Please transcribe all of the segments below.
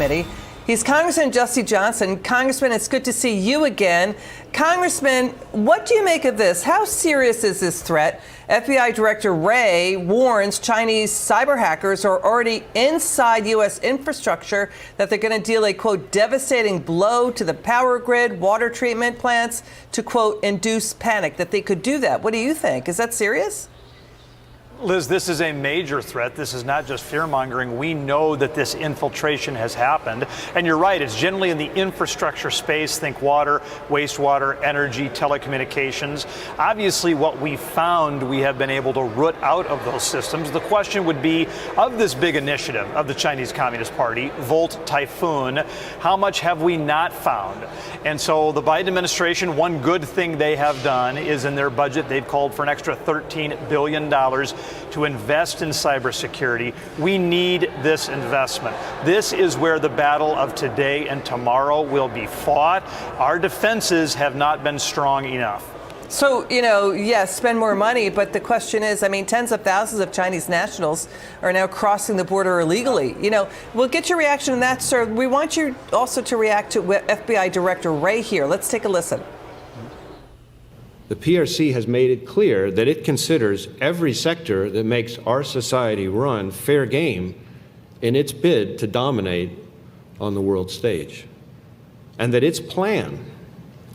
Committee. He's Congressman Jesse Johnson. Congressman, it's good to see you again. Congressman, what do you make of this? How serious is this threat? FBI Director Wray warns Chinese cyber hackers are already inside U.S. infrastructure, that they're going to deal a, quote, devastating blow to the power grid, water treatment plants, to, quote, induce panic, that they could do that. What do you think? Is that serious? Liz, this is a major threat. This is not just fear-mongering. We know that this infiltration has happened. And you're right, it's generally in the infrastructure space. Think water, wastewater, energy, telecommunications. Obviously, what we found, we have been able to root out of those systems. The question would be, of this big initiative of the Chinese Communist Party, Volt Typhoon, how much have we not found? And so the Biden administration, one good thing they have done is in their budget, they've called for an extra $13 billion to invest in cybersecurity. We need this investment. This is where the battle of today and tomorrow will be fought. Our defenses have not been strong enough. So, yes, spend more money, but the question is, tens of thousands of Chinese nationals are now crossing the border illegally. We'll get your reaction to that, sir. We want you also to react to FBI Director Wray here. Let's take a listen. The PRC has made it clear that it considers every sector that makes our society run fair game in its bid to dominate on the world stage, and that its plan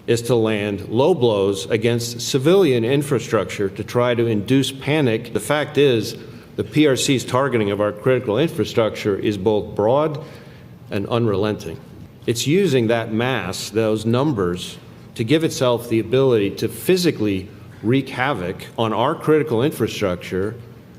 is to land low blows against civilian infrastructure to try to induce panic. The fact is, the PRC's targeting of our critical infrastructure is both broad and unrelenting. It's using that mass, those numbers, to give itself the ability to physically wreak havoc on our critical infrastructure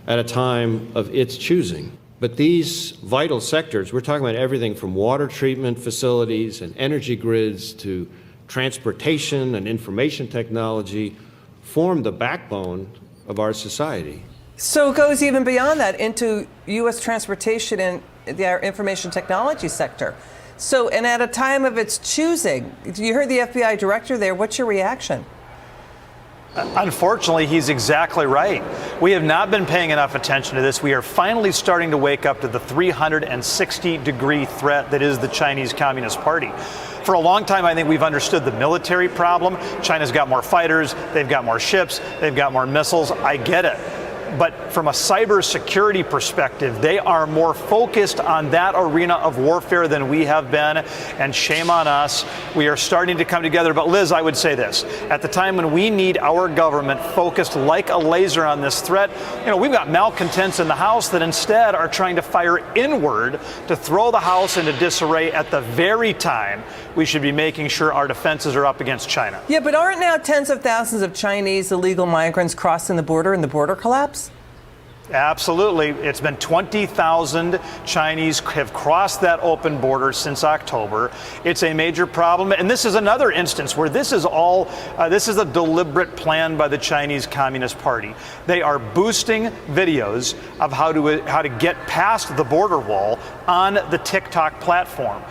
at a time of its choosing. But these vital sectors, we're talking about everything from water treatment facilities and energy grids to transportation and information technology, form the backbone of our society. So it goes even beyond that into U.S. transportation and the information technology sector. So, and at a time of its choosing, you heard the FBI director there. What's your reaction? Unfortunately, he's exactly right. We have not been paying enough attention to this. We are finally starting to wake up to the 360-degree threat that is the Chinese Communist Party. For a long time, I think we've understood the military problem. China's got more fighters, they've got more ships, they've got more missiles. I get it. But from a cybersecurity perspective, they are more focused on that arena of warfare than we have been, and shame on us. We are starting to come together. But Liz, I would say this, at the time when we need our government focused like a laser on this threat, we've got malcontents in the House that instead are trying to fire inward to throw the House into disarray at the very time we should be making sure our defenses are up against China. Yeah, but aren't now tens of thousands of Chinese illegal migrants crossing the border and the border collapse? Absolutely. It's been 20,000 Chinese have crossed that open border since October. It's a major problem. And this is another instance where this is a deliberate plan by the Chinese Communist Party. They are boosting videos of how to get past the border wall on the TikTok platform.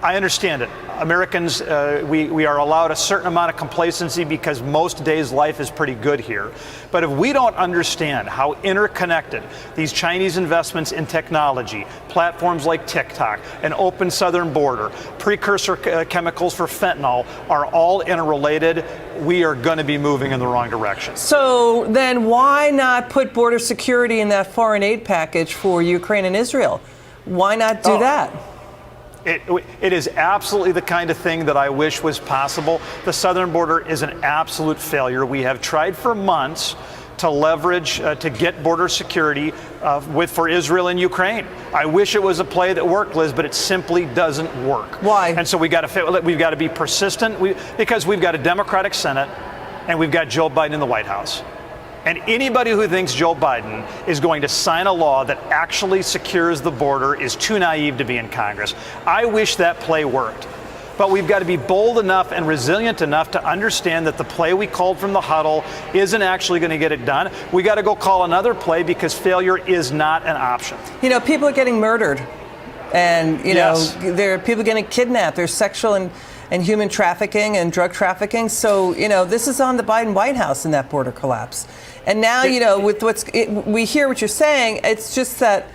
I understand it. Americans, we are allowed a certain amount of complacency because most days life is pretty good here. But if we don't understand how interconnected these Chinese investments in technology, platforms like TikTok, an open southern border, precursor chemicals for fentanyl are all interrelated, we are going to be moving in the wrong direction. So then why not put border security in that foreign aid package for Ukraine and Israel? Why not do that? It is absolutely the kind of thing that I wish was possible. The southern border is an absolute failure. We have tried for months to leverage to get border security for Israel and Ukraine. I wish it was a play that worked, Liz, but it simply doesn't work. Why? And so we've got to be persistent because we've got a Democratic Senate and we've got Joe Biden in the White House. And anybody who thinks Joe Biden is going to sign a law that actually secures the border is too naive to be in Congress. I wish that play worked. But we've got to be bold enough and resilient enough to understand that the play we called from the huddle isn't actually going to get it done. We got to go call another play because failure is not an option. People are getting murdered. And, Yes. there are people getting kidnapped. There's sexual and human trafficking and drug trafficking. So, this is on the Biden White House in that border collapse. And now, with we hear what you're saying. It's just that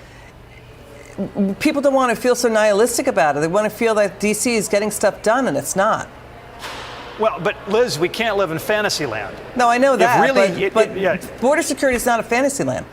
people don't want to feel so nihilistic about it. They want to feel that D.C. is getting stuff done, and it's not. Well, but Liz, we can't live in fantasy land. No, I know that, really, but yeah. border security is not a fantasy land.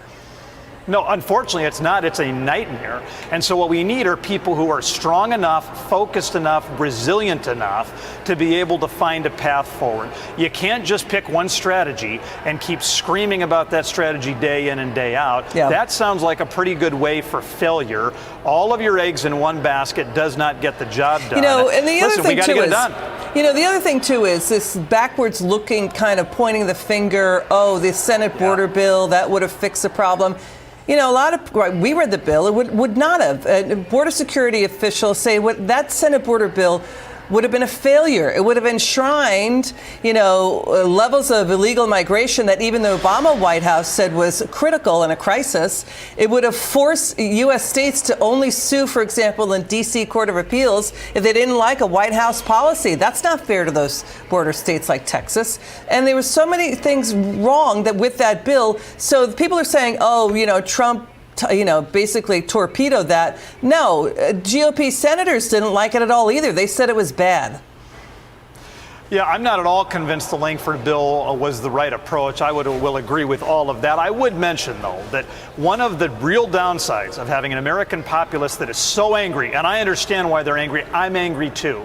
No, unfortunately, it's not. It's a nightmare. And so what we need are people who are strong enough, focused enough, resilient enough to be able to find a path forward. You can't just pick one strategy and keep screaming about that strategy day in and day out. Yeah. That sounds like a pretty good way for failure. All of your eggs in one basket does not get the job done. You know, and the other thing too is, the other thing too is this backwards looking kind of pointing the finger. Oh, the Senate border bill, that would have fixed the problem. You know, we read the bill. It would not have. Border security officials say that Senate border bill would have been a failure. It would have enshrined, levels of illegal migration that even the Obama White House said was critical in a crisis. It would have forced U.S. states to only sue, for example, in D.C. Court of Appeals if they didn't like a White House policy. That's not fair to those border states like Texas. And there were so many things wrong with that bill. So people are saying, Trump basically torpedoed that. No, GOP senators didn't like it at all either. They said it was bad. Yeah, I'm not at all convinced the Langford bill was the right approach. I will agree with all of that. I would mention, though, that one of the real downsides of having an American populace that is so angry, and I understand why they're angry, I'm angry too,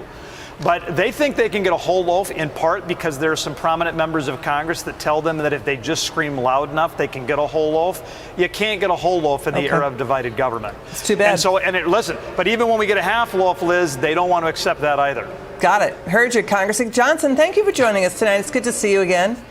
but they think they can get a whole loaf in part because there are some prominent members of Congress that tell them that if they just scream loud enough, they can get a whole loaf. You can't get a whole loaf in the era of divided government. It's too bad. Listen, but even when we get a half loaf, Liz, they don't want to accept that either. Got it. Heard you, Congressman Johnson. Thank you for joining us tonight. It's good to see you again.